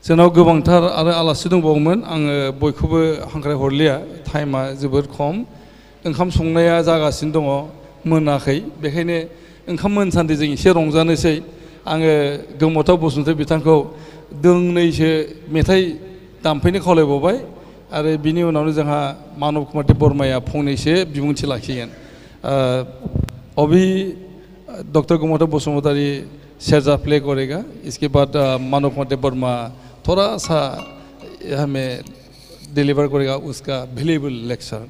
जोंनाव गोबांथार आरो आलासि दंबावोमोन आङो बयखौबो हांख्राय हरलिया टाइमा जोबोद खम ओंखाम संनाया जागासिनो दङ मोनाखै बेखायनो ओंखाम मोनसान्दि जों एसे रंजानोसै आङो गोमोथाव बसुमतारी बिथांखौ दोंनैसो मेथाइ दामफैनो खावलायबावबाय आरो बिनि उनावनो जोंहा मानब कुमार देब बर्माया फंनैसो बिबुंथि लाखिगोन अभी डॉक्टर गोमोथाव बसुमतारी सेरजा प्ले करेगा इसके बाद मानव कुमार देब बर्मा थोड़ा सा हमें डिलीवर करेगा उसका वैल्यूएबल लेक्चर